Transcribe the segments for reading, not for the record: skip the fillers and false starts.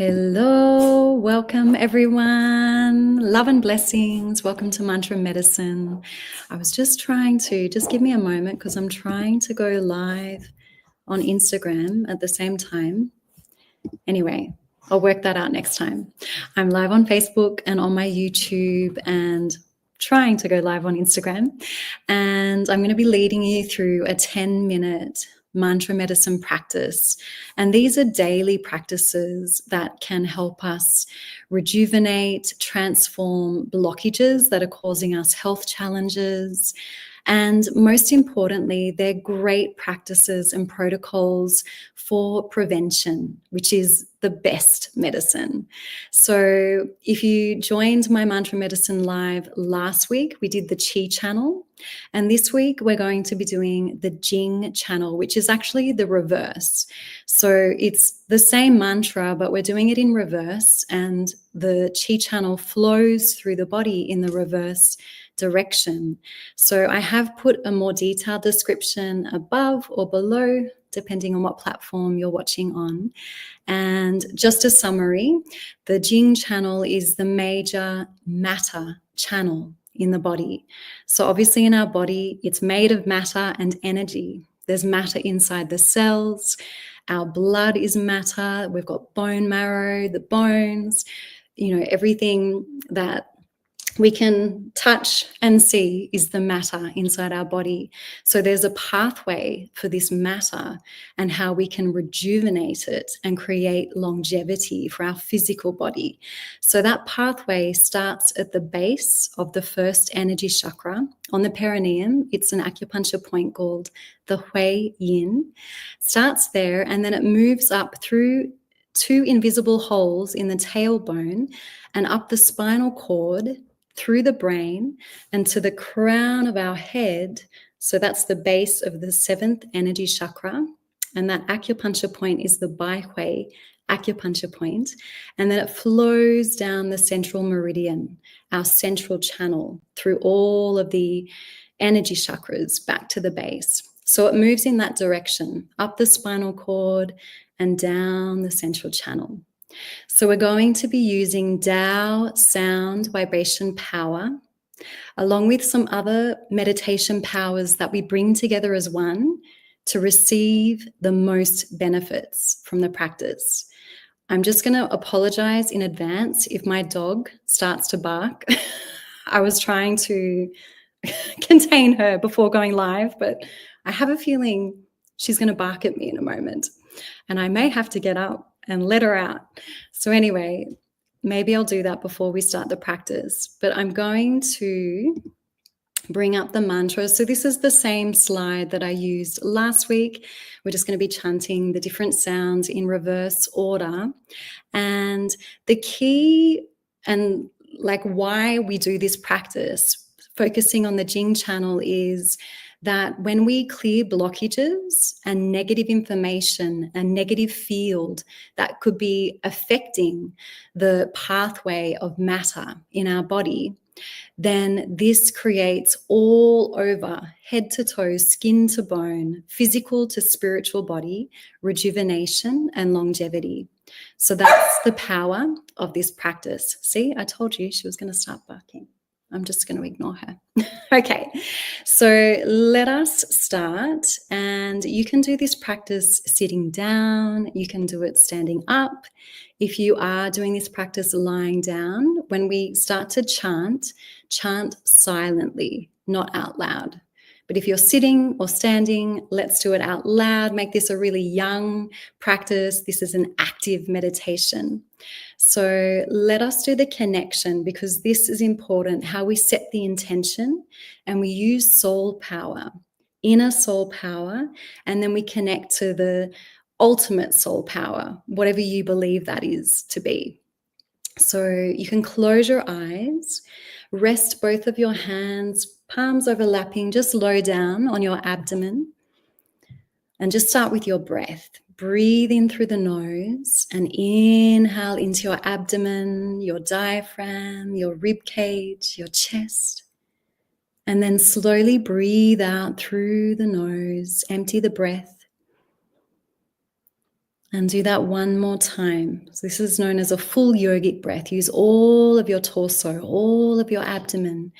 Hello, welcome everyone. Love and blessings. Welcome to Mantra Medicine. I was just give me a moment because I'm trying to go live on Instagram at the same time. Anyway, I'll work that out next time. I'm live on Facebook and on my YouTube and trying to go live on Instagram. And I'm going to be leading you through a 10-minute mantra medicine practice. And these are daily practices that can help us rejuvenate, transform blockages that are causing us health challenges. And most importantly, they're great practices and protocols for prevention, which is the best medicine. So if you joined my Mantra Medicine Live last week, we did the Qi Channel. And this week we're going to be doing the Jing Channel, which is actually the reverse. So it's the same mantra, but we're doing it in reverse. And the Qi Channel flows through the body in the reverse direction. So I have put a more detailed description above or below, depending on what platform you're watching on. And just a summary, the Jing Channel is the major matter channel in the body. So obviously in our body, it's made of matter and energy. There's matter inside the cells. Our blood is matter. We've got bone marrow, the bones, everything that we can touch and see is the matter inside our body. So there's a pathway for this matter and how we can rejuvenate it and create longevity for our physical body. So that pathway starts at the base of the first energy chakra on the perineum. It's an acupuncture point called the Hui Yin. Starts there and then it moves up through two invisible holes in the tailbone and up the spinal cord, through the brain and to the crown of our head. So that's the base of the seventh energy chakra. And that acupuncture point is the Bai Hui acupuncture point. And then it flows down the central meridian, our central channel, through all of the energy chakras back to the base. So it moves in that direction, up the spinal cord and down the central channel. So we're going to be using Tao sound vibration power, along with some other meditation powers that we bring together as one to receive the most benefits from the practice. I'm just going to apologize in advance if my dog starts to bark. I was trying to contain her before going live, but I have a feeling she's going to bark at me in a moment, and I may have to get up and let her out. So anyway, maybe I'll do that before we start the practice, but I'm going to bring up the mantra. So this is the same slide that I used last week. We're just going to be chanting the different sounds in reverse order. And the key and why we do this practice, focusing on the Jing Channel, is that when we clear blockages and negative information and negative field that could be affecting the pathway of matter in our body, then this creates all over, head to toe, skin to bone, physical to spiritual body, rejuvenation and longevity. So that's the power of this practice. See, I told you she was going to start barking. I'm just going to ignore her. Okay, so let us start. And you can do this practice sitting down. You can do it standing up. If you are doing this practice lying down, when we start to chant, chant silently, not out loud. But if you're sitting or standing, let's do it out loud. Make this a really young practice. This is an active meditation. So let us do the connection, because this is important, how we set the intention and we use soul power, inner soul power, and then we connect to the ultimate soul power, whatever you believe that is to be. So you can close your eyes, rest both of your hands, palms overlapping, just low down on your abdomen, and just start with your breath. Breathe in through the nose and inhale into your abdomen, your diaphragm, your rib cage, your chest. And then slowly breathe out through the nose, empty the breath. And do that one more time. So this is known as a full yogic breath. Use all of your torso, all of your abdomen.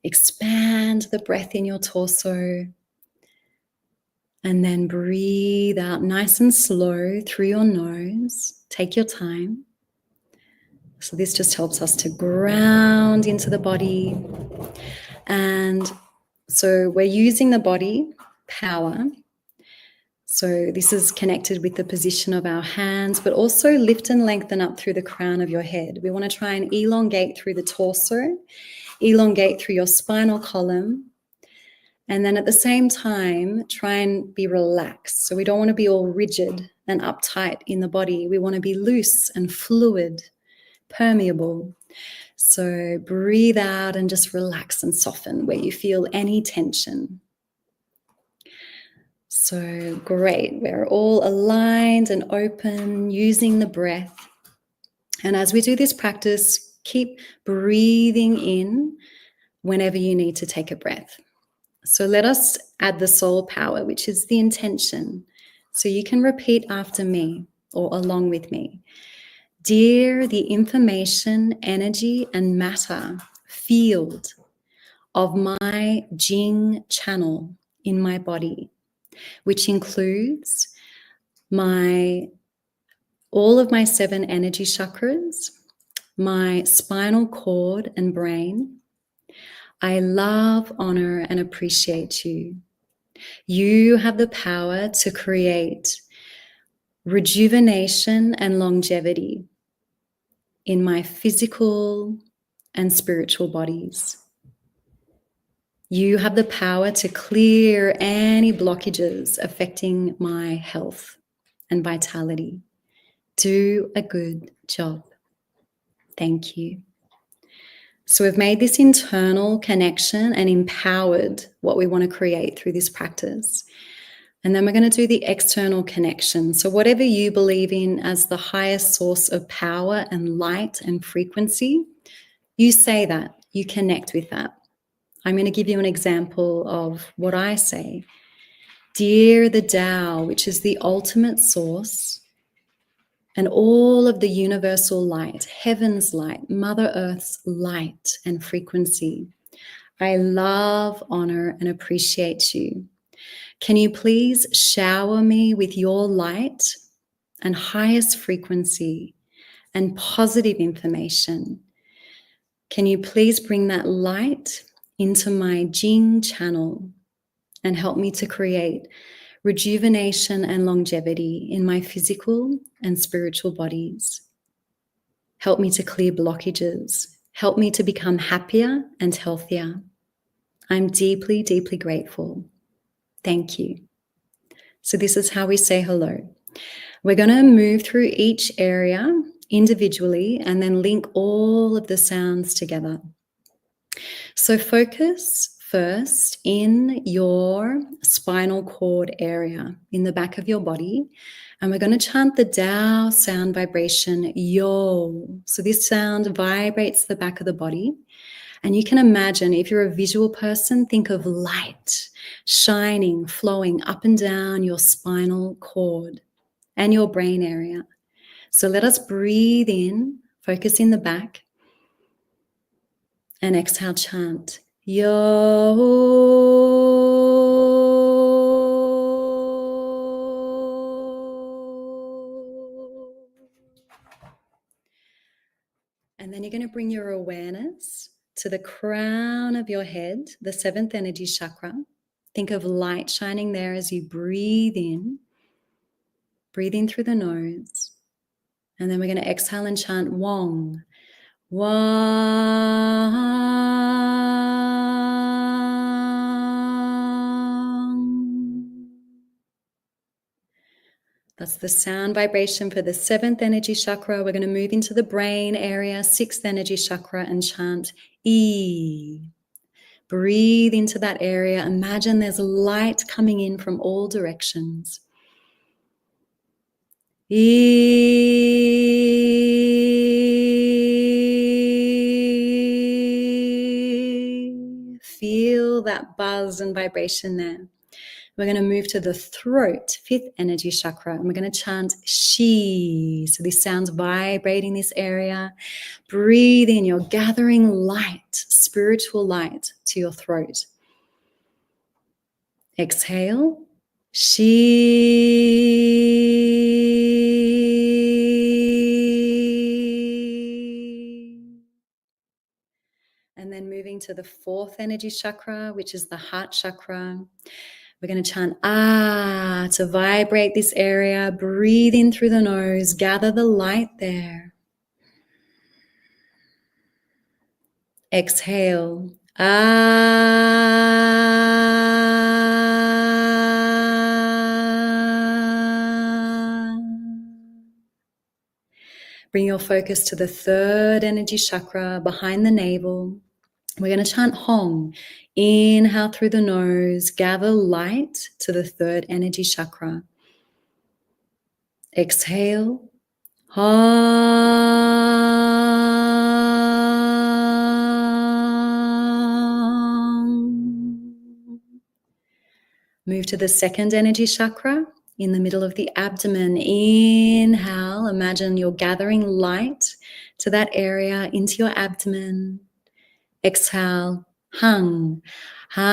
Expand the breath in your torso. And then breathe out nice and slow through your nose. Take your time. So this just helps us to ground into the body. And so we're using the body power. So this is connected with the position of our hands, but also lift and lengthen up through the crown of your head. We want to try and elongate through the torso, elongate through your spinal column, and then at the same time, try and be relaxed. So we don't want to be all rigid and uptight in the body. We want to be loose and fluid, permeable. So breathe out and just relax and soften where you feel any tension. So great, we're all aligned and open, using the breath. And as we do this practice, keep breathing in whenever you need to take a breath. So let us add the soul power, which is the intention. So you can repeat after me or along with me. Dear the information, energy, and matter field of my Jing channel in my body, which includes all of my 7 energy chakras, my spinal cord and brain. I love, honor, and appreciate you. You have the power to create rejuvenation and longevity in my physical and spiritual bodies. You have the power to clear any blockages affecting my health and vitality. Do a good job. Thank you. So we've made this internal connection and empowered what we want to create through this practice. And then we're going to do the external connection. So whatever you believe in as the highest source of power and light and frequency, you say that, you connect with that. I'm going to give you an example of what I say. Dear the Tao, which is the ultimate source, and all of the universal light, heaven's light, Mother Earth's light and frequency, I love, honor, and appreciate you. Can you please shower me with your light and highest frequency and positive information? Can you please bring that light into my Jing channel and help me to create rejuvenation and longevity in my physical and spiritual bodies? Help me to clear blockages. Help me to become happier and healthier. I'm deeply, deeply grateful. Thank you. So this is how we say hello. We're going to move through each area individually and then link all of the sounds together. So focus first in your spinal cord area, in the back of your body. And we're going to chant the Tao sound vibration, yo. So this sound vibrates the back of the body. And you can imagine, if you're a visual person, think of light shining, flowing up and down your spinal cord and your brain area. So let us breathe in, focus in the back, and exhale, chant, yo. And then you're going to bring your awareness to the crown of your head, the 7th energy chakra. Think of light shining there as you breathe in. Breathe in through the nose. And then we're going to exhale and chant Wong. Wong. That's the sound vibration for the 7th energy chakra. We're going to move into the brain area, 6th energy chakra, and chant E. Breathe into that area. Imagine there's light coming in from all directions. E. Feel that buzz and vibration there. We're going to move to the throat, 5th energy chakra, and we're going to chant Shi. So this sounds vibrating this area. Breathe in, you're gathering light, spiritual light to your throat. Exhale, Shi. And then moving to the 4th energy chakra, which is the heart chakra. We're going to chant Ah to vibrate this area. Breathe in through the nose. Gather the light there. Exhale. Ah. Bring your focus to the 3rd energy chakra behind the navel. We're going to chant Hong. Inhale through the nose. Gather light to the 3rd energy chakra. Exhale. Hong. Move to the 2nd energy chakra in the middle of the abdomen. Inhale. Imagine you're gathering light to that area into your abdomen. Exhale, hung, hung.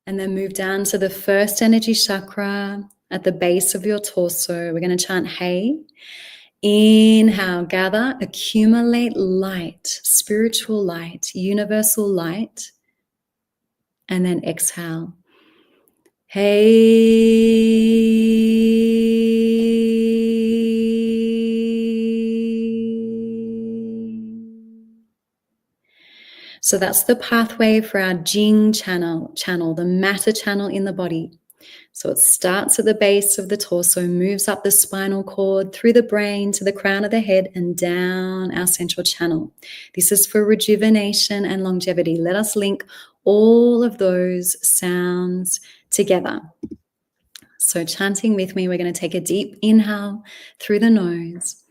And then move down to the 1st energy chakra at the base of your torso. We're going to chant Hey. Inhale, gather, accumulate light, spiritual light, universal light. And then exhale. Hey. So that's the pathway for our Jing channel, the matter channel in the body. So it starts at the base of the torso, moves up the spinal cord, through the brain to the crown of the head and down our central channel. This is for rejuvenation and longevity. Let us link all of those sounds together. So chanting with me, we're going to take a deep inhale through the nose.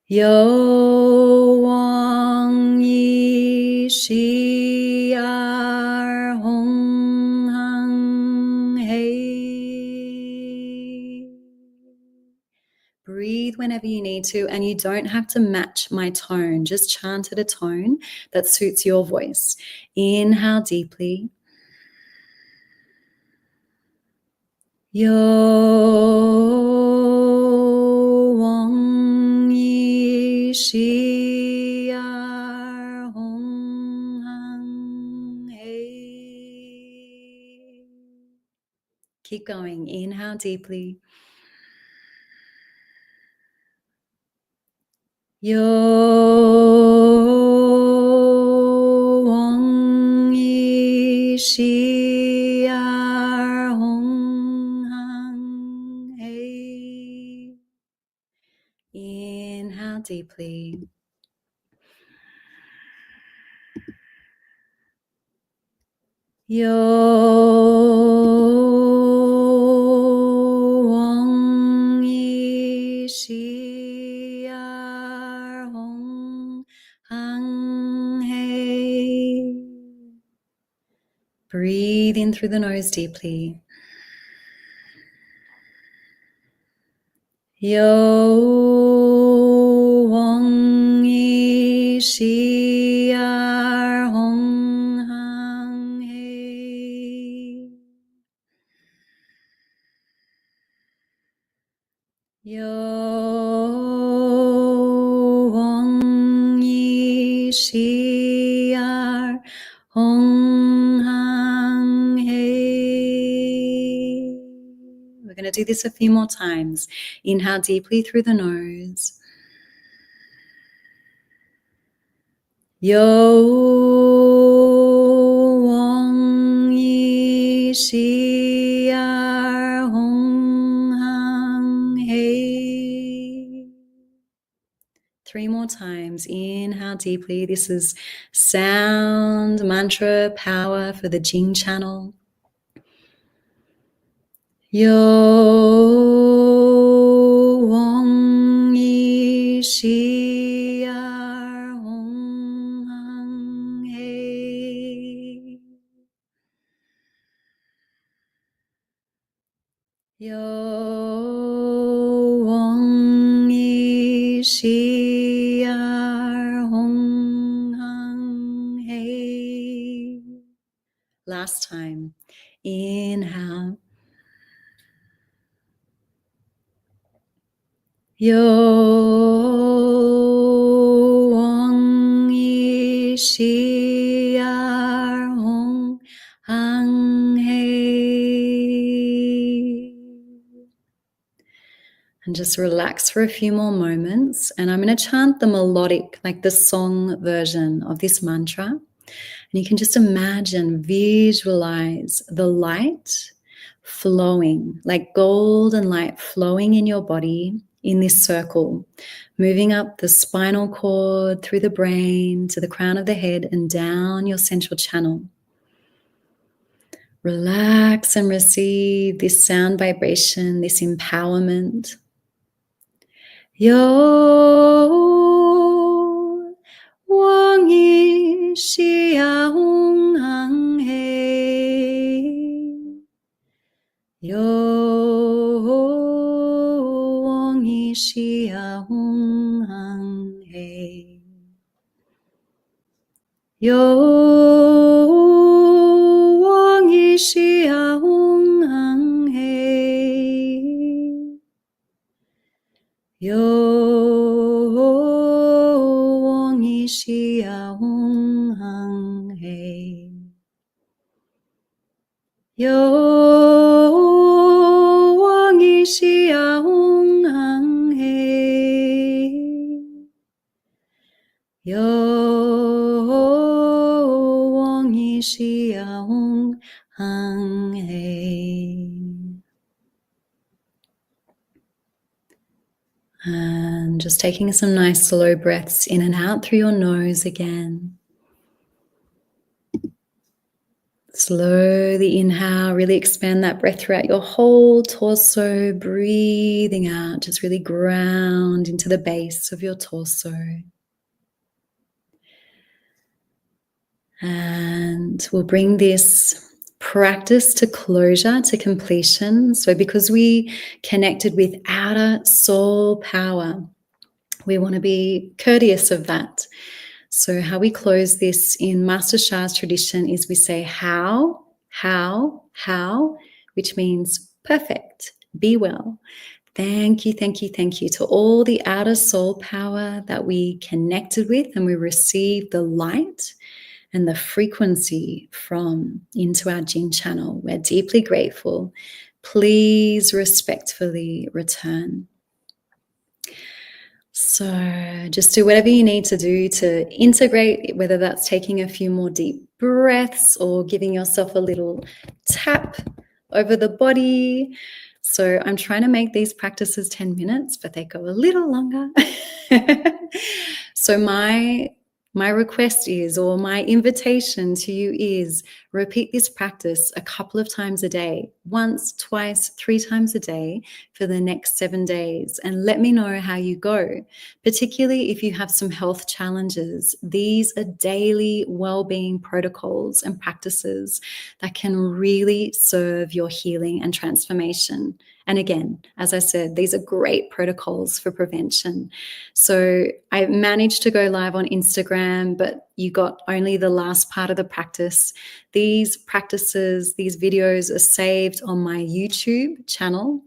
Yo Wang Yi Shi Ar Hong Hang Hei. Breathe whenever you need to, and you don't have to match my tone. Just chant at a tone that suits your voice. Inhale deeply. Yo Wang Yi Shi Ar Hong Hang Hei. Keep going. Inhale deeply. Yo Wang Yi Shi Ar Hong Hang Hei. Inhale deeply. Yo Wang Yi Shi Ar Hong Hang Hei. Breathe in through the nose deeply. Yo Wang Yi Shi Ar Hong Hang Hei. Yo Wang Yi Shi Ar Hong Hang Hei. We're going to do this a few more times. Inhale deeply through the nose. Yo Wang Yi Shi Ar Hong Hang Hei. 3 more times. Inhale deeply. This is sound, mantra, power for the Jing channel. Yo Shi Ar Hong Hang Hei. Yo Wong Yi Shi Ar Hong Hang Hei. Last time. Inhale. Yo Wong Yi Shi Ar Hong Hang Hei. And just relax for a few more moments. And I'm going to chant the melodic, like the song version of this mantra. And you can just imagine, visualize the light flowing, like golden light flowing in your body in this circle, moving up the spinal cord, through the brain, to the crown of the head, and down your central channel. Relax and receive this sound vibration, this empowerment. Yo Wang Yi Xia Hong Hang Hei. Yo Wang Yi Xia Hong Hang Hei. Yo Wang Yi Xia Hong Hang Hei. Yo Wang Yi Xia Hong Hang Hei. Yo Wang Yi Xia Hong Hang Hei. Yo Wang Yi Xia Hong Hang Hei. And just taking some nice slow breaths in and out through your nose again. Slowly inhale, really expand that breath throughout your whole torso, breathing out, just really ground into the base of your torso. And we'll bring this practice to closure, to completion. So because we connected with outer soul power, we want to be courteous of that. So how we close this in Master Sha's tradition is we say how, which means perfect, be well. Thank you to all the outer soul power that we connected with and we received the light and the frequency from into our Jing channel. We're deeply grateful. Please respectfully return. So just do whatever you need to do to integrate, whether that's taking a few more deep breaths or giving yourself a little tap over the body. So I'm trying to make these practices 10 minutes, but they go a little longer. So my request is, or my invitation to you is, repeat this practice a couple of times a day, once, twice, 3 times a day for the next 7 days, and let me know how you go. Particularly if you have some health challenges, these are daily well-being protocols and practices that can really serve your healing and transformation. And again, as I said, these are great protocols for prevention. So I managed to go live on Instagram, but you got only the last part of the practice. These practices, these videos are saved on my YouTube channel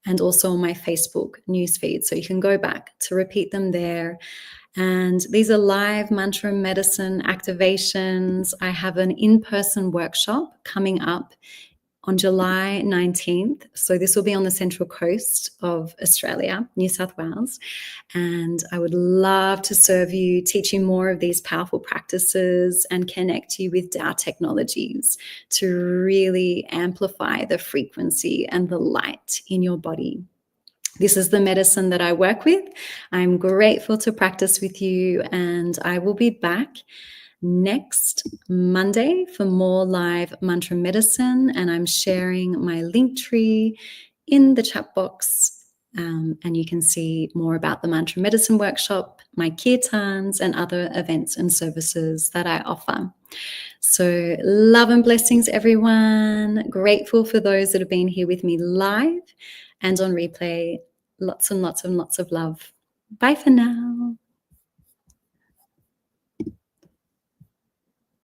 and also on my Facebook newsfeed. So you can go back to repeat them there. And these are live mantra medicine activations. I have an in-person workshop coming up on July 19th. So this will be on the Central Coast of Australia, New South Wales. And I would love to serve you, teach you more of these powerful practices and connect you with Tao technologies to really amplify the frequency and the light in your body. This is the medicine that I work with. I'm grateful to practice with you, and I will be back next Monday for more live mantra medicine, and I'm sharing my link tree in the chat box and you can see more about the Mantra Medicine Workshop, my kirtans, and other events and services that I offer. So love and blessings, everyone. Grateful for those that have been here with me live and on replay. Lots and lots and lots of love. Bye for now.